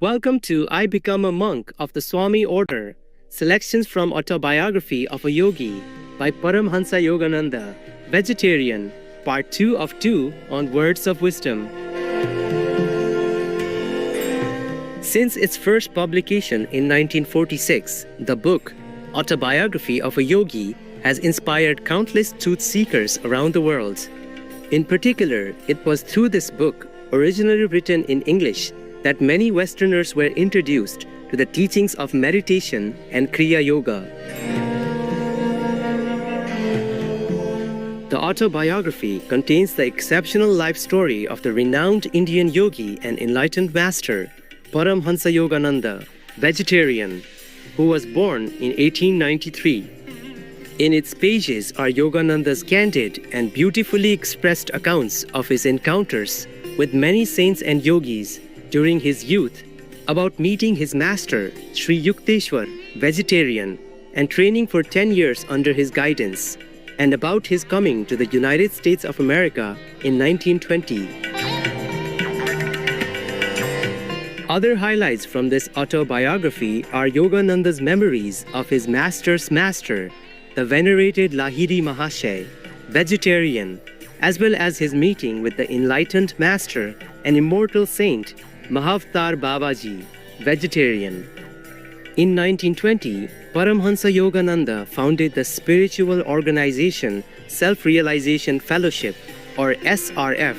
Welcome to I Become a Monk of the Swami Order, selections from Autobiography of a Yogi by Paramahansa Yogananda, Vegetarian, Part 2 of 2 on Words of Wisdom. Since its first publication in 1946, the book, Autobiography of a Yogi, has inspired countless truth seekers around the world. In particular, it was through this book, originally written in English, that many Westerners were introduced to the teachings of meditation and Kriya Yoga. The autobiography contains the exceptional life story of the renowned Indian yogi and enlightened master, Paramahansa Yogananda, vegetarian, who was born in 1893. In its pages are Yogananda's candid and beautifully expressed accounts of his encounters with many saints and yogis during his youth, about meeting his master, Sri Yukteswar, vegetarian, and training for 10 years under his guidance, and about his coming to the United States of America in 1920. Other highlights from this autobiography are Yogananda's memories of his master's master, the venerated Lahiri Mahasaya, vegetarian, as well as his meeting with the enlightened master and immortal saint, Mahavtar Babaji, vegetarian. In 1920, Paramahansa Yogananda founded the spiritual organization Self-Realization Fellowship, or SRF,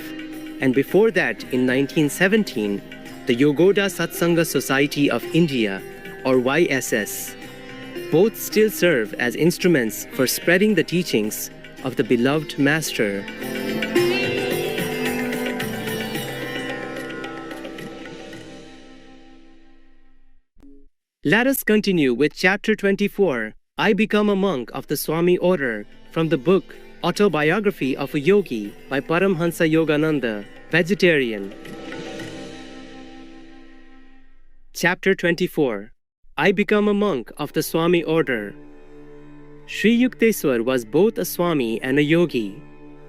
and before that, in 1917, the Yogoda Satsanga Society of India, or YSS. Both still serve as instruments for spreading the teachings of the beloved master. Let us continue with Chapter 24, I Become a Monk of the Swami Order, from the book Autobiography of a Yogi by Paramahansa Yogananda, vegetarian. Chapter 24, I Become a Monk of the Swami Order. Sri Yukteswar was both a Swami and a Yogi.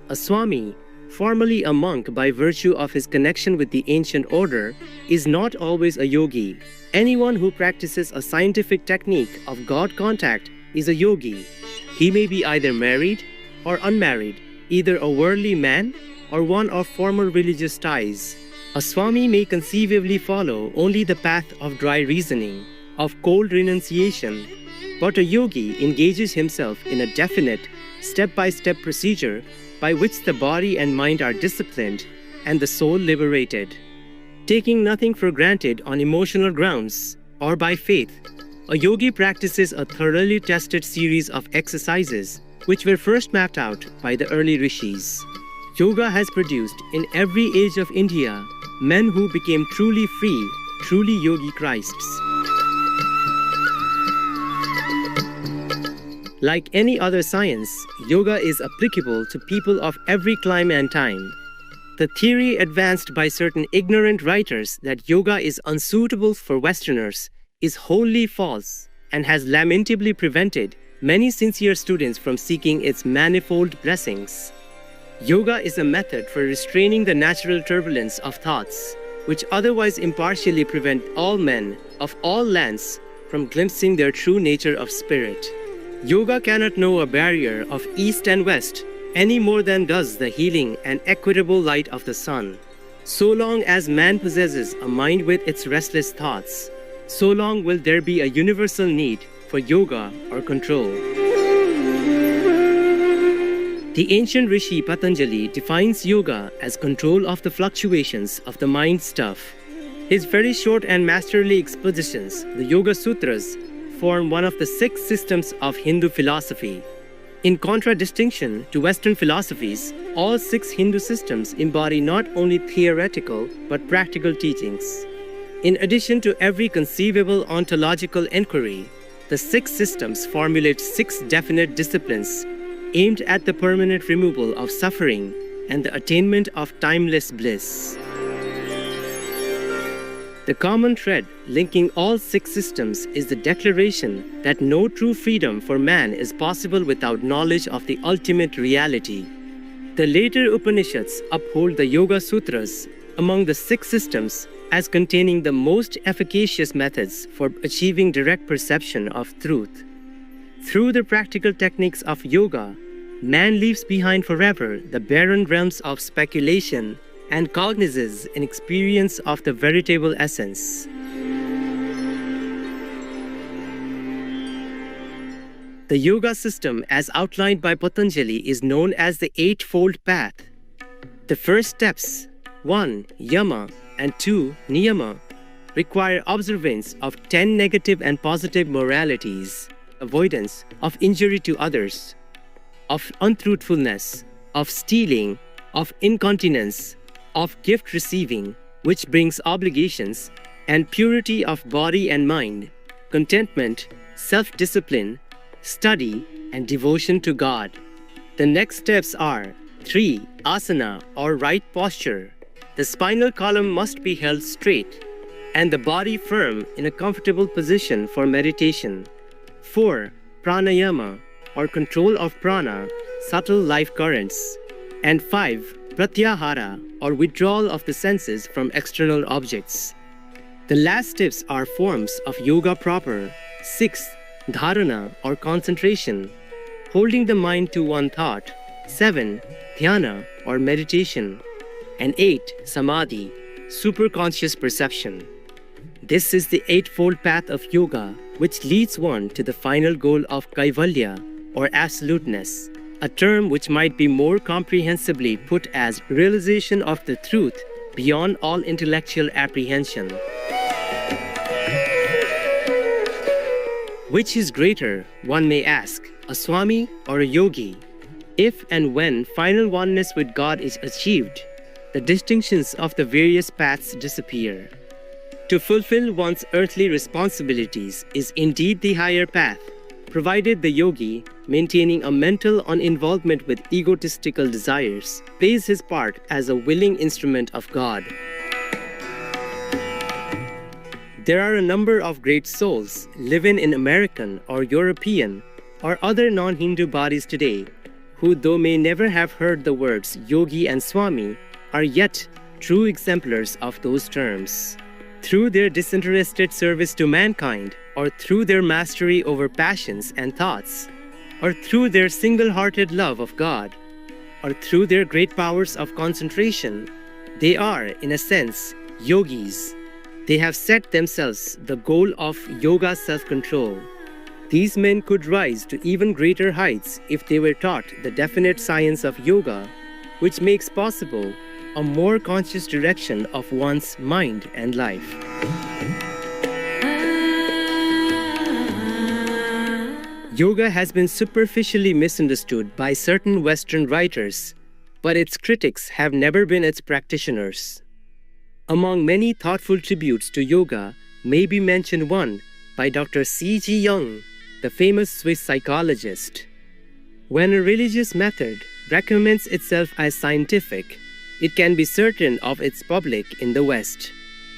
A Swami, formerly a monk by virtue of his connection with the ancient order, is not always a yogi. Anyone who practices a scientific technique of God contact is a yogi. He may be either married or unmarried, either a worldly man or one of former religious ties. A Swami may conceivably follow only the path of dry reasoning, of cold renunciation, but a yogi engages himself in a definite, step-by-step procedure by which the body and mind are disciplined and the soul liberated. Taking nothing for granted on emotional grounds or by faith, a yogi practices a thoroughly tested series of exercises which were first mapped out by the early rishis. Yoga has produced in every age of India men who became truly free, truly yogi Christs. Like any other science, yoga is applicable to people of every clime and time. The theory advanced by certain ignorant writers that yoga is unsuitable for Westerners is wholly false and has lamentably prevented many sincere students from seeking its manifold blessings. Yoga is a method for restraining the natural turbulence of thoughts, which otherwise impartially prevent all men of all lands from glimpsing their true nature of spirit. Yoga cannot know a barrier of east and west any more than does the healing and equitable light of the sun. So long as man possesses a mind with its restless thoughts, so long will there be a universal need for yoga or control. The ancient rishi Patanjali defines yoga as control of the fluctuations of the mind stuff. His very short and masterly expositions, the Yoga Sutras, form one of the 6 systems of Hindu philosophy. In contradistinction to Western philosophies, all 6 Hindu systems embody not only theoretical but practical teachings. In addition to every conceivable ontological inquiry, the 6 systems formulate 6 definite disciplines aimed at the permanent removal of suffering and the attainment of timeless bliss. The common thread linking all 6 systems is the declaration that no true freedom for man is possible without knowledge of the ultimate reality. The later Upanishads uphold the Yoga Sutras among the 6 systems as containing the most efficacious methods for achieving direct perception of truth. Through the practical techniques of yoga, man leaves behind forever the barren realms of speculation and cognizes an experience of the veritable essence. The yoga system as outlined by Patanjali is known as the Eightfold Path. The first steps, 1. Yama and 2. Niyama, require observance of 10 negative and positive moralities, avoidance of injury to others, of untruthfulness, of stealing, of incontinence, of gift receiving, which brings obligations, and purity of body and mind, contentment, self-discipline, study, and devotion to God. The next steps are 3. Asana or right posture. The spinal column must be held straight and the body firm in a comfortable position for meditation. 4. Pranayama or control of prana, subtle life currents. And 5. Pratyahara or withdrawal of the senses from external objects. The last steps are forms of yoga proper. 6. Dharana or concentration, holding the mind to one thought. 7. Dhyana or meditation. And 8. Samadhi, superconscious perception. This is the Eightfold Path of yoga, which leads one to the final goal of Kaivalya or absoluteness, a term which might be more comprehensibly put as realization of the truth beyond all intellectual apprehension. Which is greater, one may ask, a Swami or a yogi? If and when final oneness with God is achieved, the distinctions of the various paths disappear. To fulfill one's earthly responsibilities is indeed the higher path, provided the yogi, maintaining a mental uninvolvement with egotistical desires, plays his part as a willing instrument of God. There are a number of great souls living in American or European or other non-Hindu bodies today who, though may never have heard the words yogi and Swami, are yet true exemplars of those terms. Through their disinterested service to mankind, or through their mastery over passions and thoughts, or through their single-hearted love of God, or through their great powers of concentration, they are, in a sense, yogis. They have set themselves the goal of yoga self-control. These men could rise to even greater heights if they were taught the definite science of yoga, which makes possible a more conscious direction of one's mind and life. Yoga has been superficially misunderstood by certain Western writers, but its critics have never been its practitioners. Among many thoughtful tributes to yoga may be mentioned one by Dr. C.G. Jung, the famous Swiss psychologist. When a religious method recommends itself as scientific, it can be certain of its public in the West.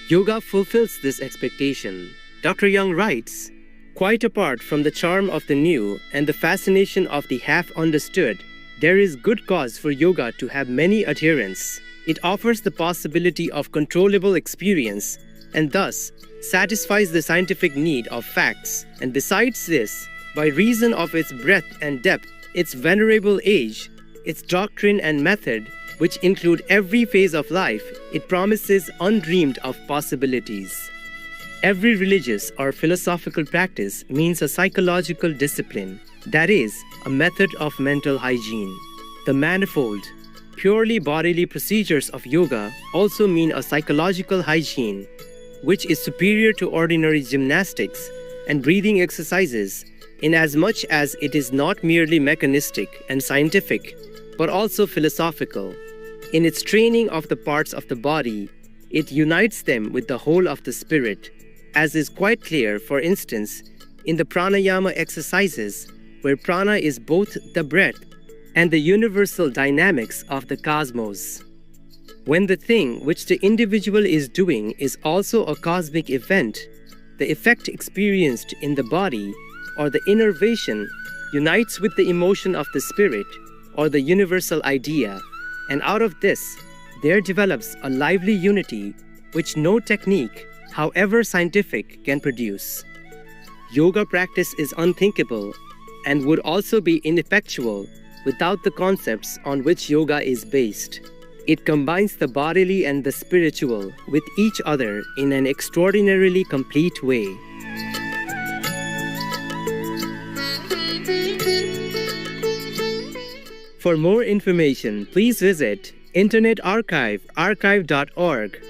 Yoga fulfills this expectation. Dr. Jung writes, "Quite apart from the charm of the new and the fascination of the half-understood, there is good cause for yoga to have many adherents. It offers the possibility of controllable experience and thus satisfies the scientific need of facts. And besides this, by reason of its breadth and depth, its venerable age, its doctrine and method, which include every phase of life, it promises undreamed of possibilities." Every religious or philosophical practice means a psychological discipline, that is, a method of mental hygiene. The manifold, purely bodily procedures of yoga also mean a psychological hygiene, which is superior to ordinary gymnastics and breathing exercises, inasmuch as it is not merely mechanistic and scientific, but also philosophical. In its training of the parts of the body, it unites them with the whole of the spirit, as is quite clear, for instance, in the pranayama exercises, where prana is both the breath and the universal dynamics of the cosmos. When the thing which the individual is doing is also a cosmic event, the effect experienced in the body or the innervation unites with the emotion of the spirit or the universal idea, and out of this there develops a lively unity which no technique, however scientific, can produce. Yoga practice is unthinkable and would also be ineffectual without the concepts on which yoga is based. It combines the bodily and the spiritual with each other in an extraordinarily complete way. For more information, please visit Internet Archive, archive.org,